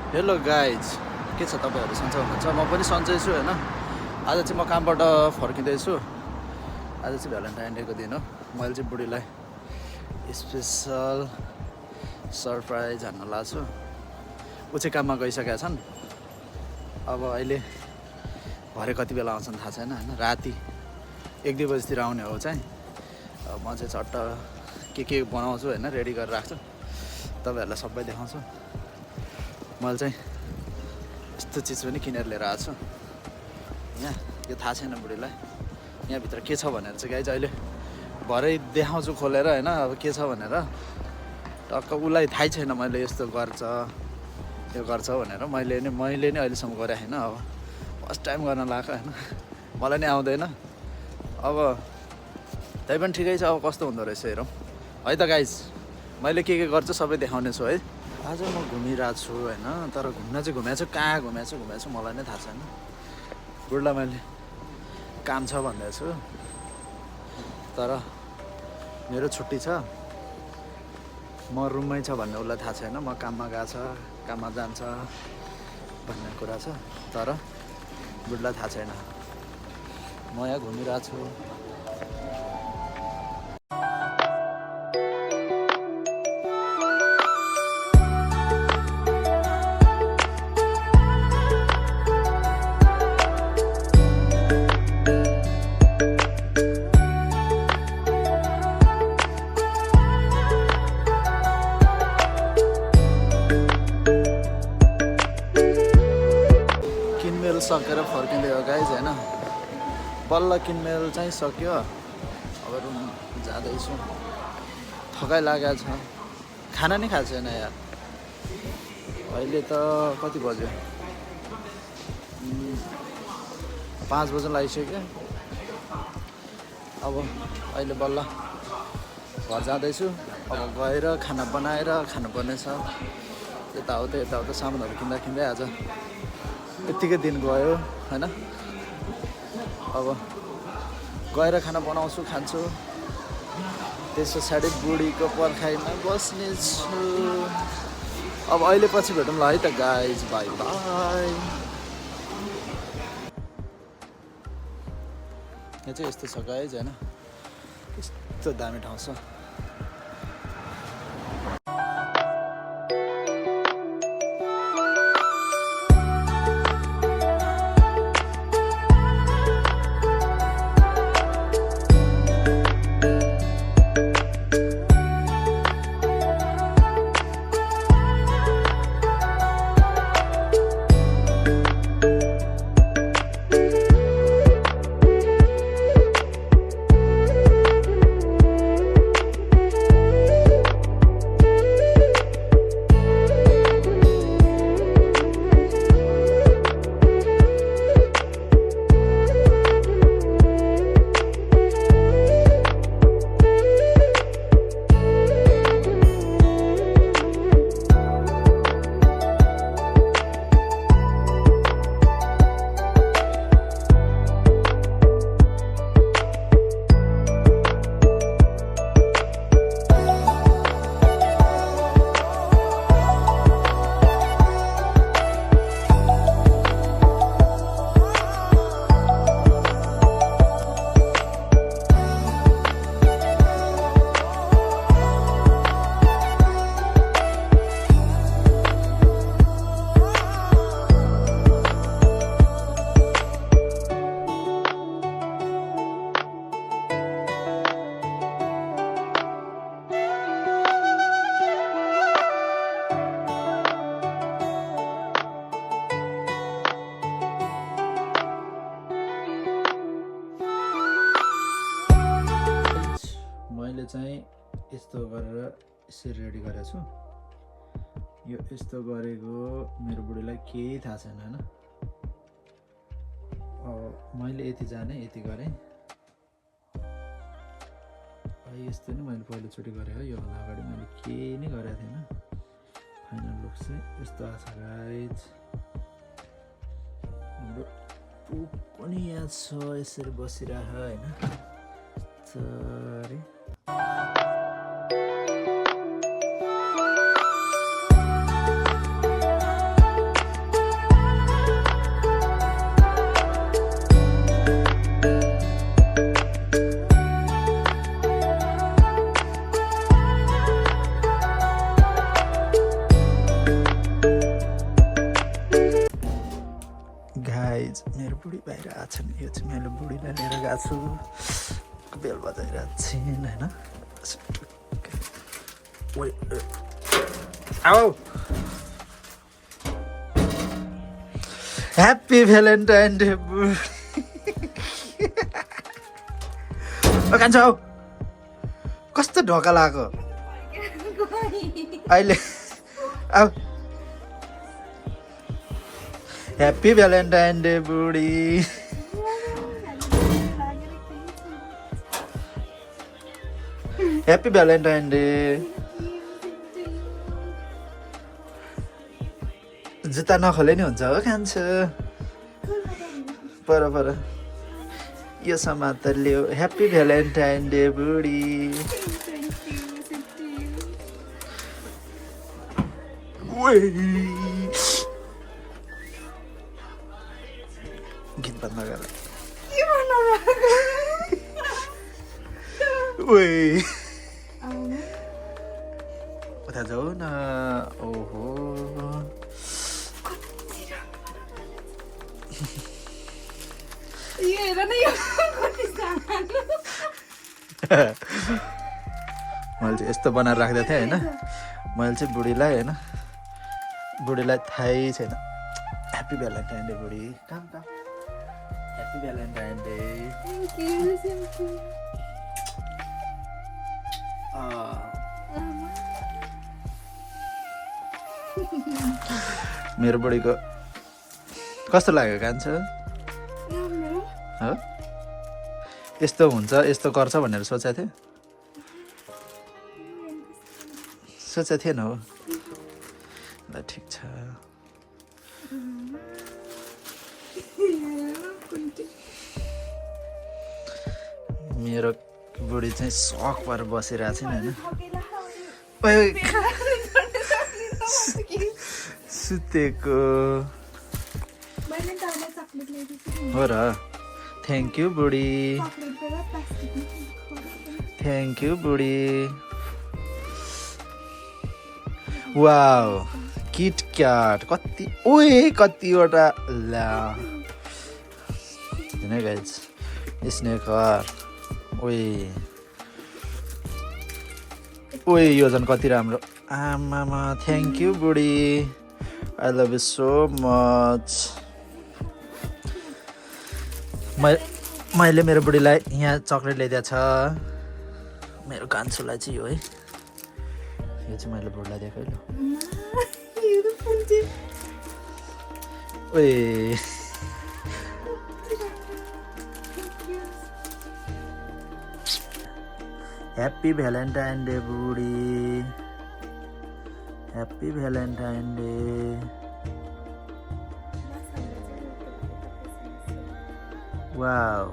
Hello guys, के छ तपाईँहरू सन्चै हुनुहुन्छ? म पनि सन्चै छु होइन। आज चाहिँ म कामबाट फर्किँदैछु। आज चाहिँ भ्यालेन्टाइन डेको दिन हो। मैले चाहिँ बुढीलाई स्पेसल सरप्राइज हान्न लाग्छु। ऊ चाहिँ काममा गइसकेका छन्। अब अहिले भरे कति बेला आउँछन् थाहा छैन होइन। राति 1-2 बजीतिर आउने हो चाहिँ। अब म चाहिँ चट्ट के बनाउँछु होइन, रेडी गरेर राख्छु, तपाईँहरूलाई सबै देखाउँछु। मैले चाहिँ यस्तो चिज पनि किनेर लिएर आएको छु। यहाँ यो थाहा छैन बुढीलाई यहाँभित्र के छ भनेर चाहिँ गाइज अहिले भरै देखाउँछु खोलेर होइन। अब के छ भनेर टक्क उसलाई थाहै छैन मैले यस्तो गर्छ यो गर्छ भनेर। मैले नि अहिलेसम्म गरेँ होइन। अब फर्स्ट टाइम गर्न लाग्यो होइन। मलाई नि आउँदैन। अब त्यही पनि ठिकै छ। अब कस्तो हुँदो रहेछ हेरौँ है त गाइज। मैले के गर्छु सबै देखाउने छु है। आज म घुमिरहेको छु होइन। तर घुम्न चाहिँ घुमेको छु, कहाँ घुमेको छु मलाई नै थाहा छैन। बुढलाई मैले काम छ भन्दैछु, तर मेरो छुट्टी छ, म रुममै छ भन्ने उसलाई थाहा छैन। म काममा गएको छ, काममा जान्छ भन्ने कुरा छ, तर बुढलाई थाहा छैन। म यहाँ घुमिरहेको छु। सकेर फर्किँदै हो गाइज होइन। बल्ल किनमेल चाहिँ सक्यो। अब रुम जाँदैछु। थकाइ लागेको छ। खाना नि खाएको छैन यार। अहिले त कति बज्यो? 5 बजी लागिसक्यो। अब अहिले बल्ल घर जाँदैछु। अब गएर खाना बनाएर खानुपर्ने छ। यताउता सामानहरू किन्दै आज यत्तिकै दिन गयो होइन। अब गएर खाना बनाउँछु, खान्छु, त्यस पछाडि बुढीको पर्खाइमा बस्नेछु। अब अहिले पछि भेटौँ ल है त गाइज, बाई बाई। यहाँ चाहिँ यस्तो छ गाइज होइन। यस्तो दामी ठाउँ छ। मैले चाहिँ यस्तो गरेर यसरी रेडी गरेको छु। यो यस्तो गरेको मेरो बुढीलाई केही थाहा छैन होइन। मैले यति जाने यति गरेँ। यस्तो नि मैले पहिलोचोटि गरेँ हो। योभन्दा अगाडि मैले केही नै गरेको थिएन। फाइनल लुक चाहिँ यस्तो आएको छ गाइज। हाम्रो पुग पनि यहाँ छ, यसरी बसिरह होइन। सरी गाइज मेरो बुढी बाहिर आएको छन् यो चाहिँ मैले बुढीलाई लिएर गएको छु बेल बजाइरहेको छिन् होइन आओ ह्याप्पी भ्यालेन्टाइन डे कान्छा हौ कस्तो ढोका लाग्यो अहिले आऊ ह्याप्पी भ्यालेन्टाइन डे बुढी ह्याप्पी भ्यालेन्टाइन डे जुत्ता नखोले नि हुन्छ हो खान्छ पर यो समातेर ल्याऊ ह्याप्पी भ्यालेन्टाइन डे बुढी गीत बन्द गर उता जाऊ न ओहो मैले चाहिँ यस्तो बनाएर राख्दै थिएँ होइन मैले चाहिँ बुढीलाई होइन बुढीलाई थाहै छैन ह्याप्पी भ्यालेन्टाइन डे बुढी काम ह्याप्पी भ्यालेन्टाइन डे मेरो बुढीको कस्तो लाग्यो कान्छ हो यस्तो हुन्छ यस्तो गर्छ भनेर सोचेको थिएँ सोचेको थिएन हो ल ठिक छ मेरो बुढी चाहिँ सक भएर बसिरहेको छ नि होइन सुतेको हो र थ्याङ्क यू बुढी थ्याङ्क यू बुढी वाउ किट क्याट कति कतिवटा ला गाइज स्नेकर यो झन् कति राम्रो आमामा थ्याङ्क यू बुढी I love you so much मैले मेरो बुढीलाई यहाँ चक्लेट ल्याइदिएको छ मेरो कान्छुलाई चाहिँ यो है यो चाहिँ मैले बुढीलाई दिएको है ल ह्याप्पी भ्यालेन्टाइन डे बुढी happy Valentine day wow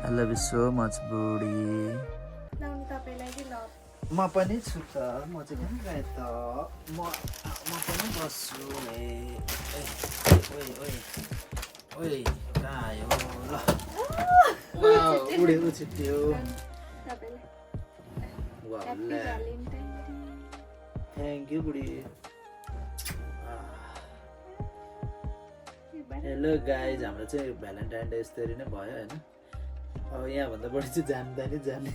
I love you so much बुढी म पनि छु त म चाहिँ कहाँ गएँ त म पनि बस्छु ओइ कहाँ आयो ल उडेको छिट्यो थ्याङ्क यू बुढी हेलो गाइज हाम्रो चाहिँ भ्यालेन्टाइन डे यस्तरी नै भयो होइन अब यहाँभन्दा बढी चाहिँ जान्दा नि जाने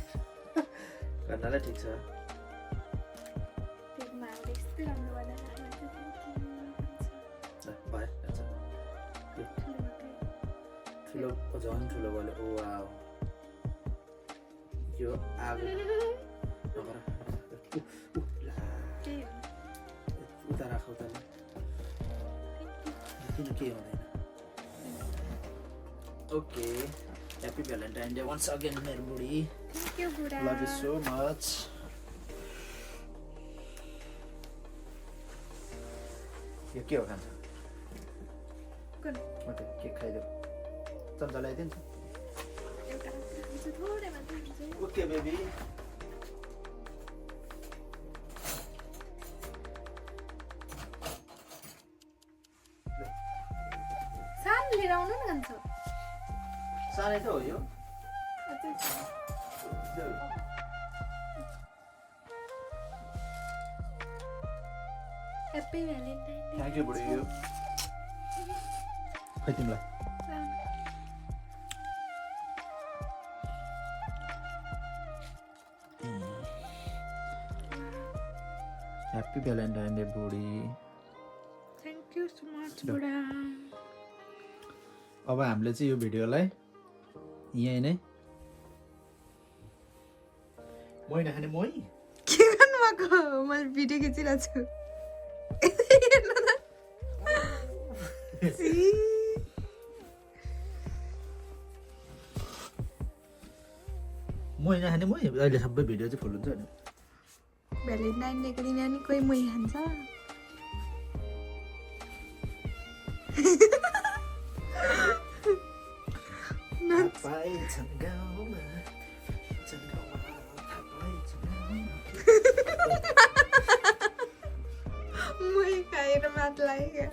गर्नलाई ठिक छ ठुलो झन् ठुलो भयो ओ वाउ यो आगो नगर उता राख उता किन केही हुँदैन okay happy Valentine day once again मेरो बुढी लभ यु सो मच यो के हो खान्छ केक खाइदेऊ चम्चा ल्याइदिन्छ ओके बेबी सानो लिएर आउनु न खान्छ सानै त हो यो Happy Valentine Day. Thank you बुढी यो खै तिमीलाई ह्याप्पी भ्यालेन्टाइन डे बुढी Thank you so much, Buddha. अब हामीले चाहिँ यो भिडियोलाई यहीँ नै मै नखाने मै के गर्नु भएको मैले भिडियो खिचिरहेको छु मै नखाने मै अहिले सबै भिडियो चाहिँ फुल हुन्छ नि भ्यालेन्टाइन डेको दिन अनि कोही मै खान्छ थापाई छन् गाउँमा थापाई छन् मै खाएर मात लाग्यो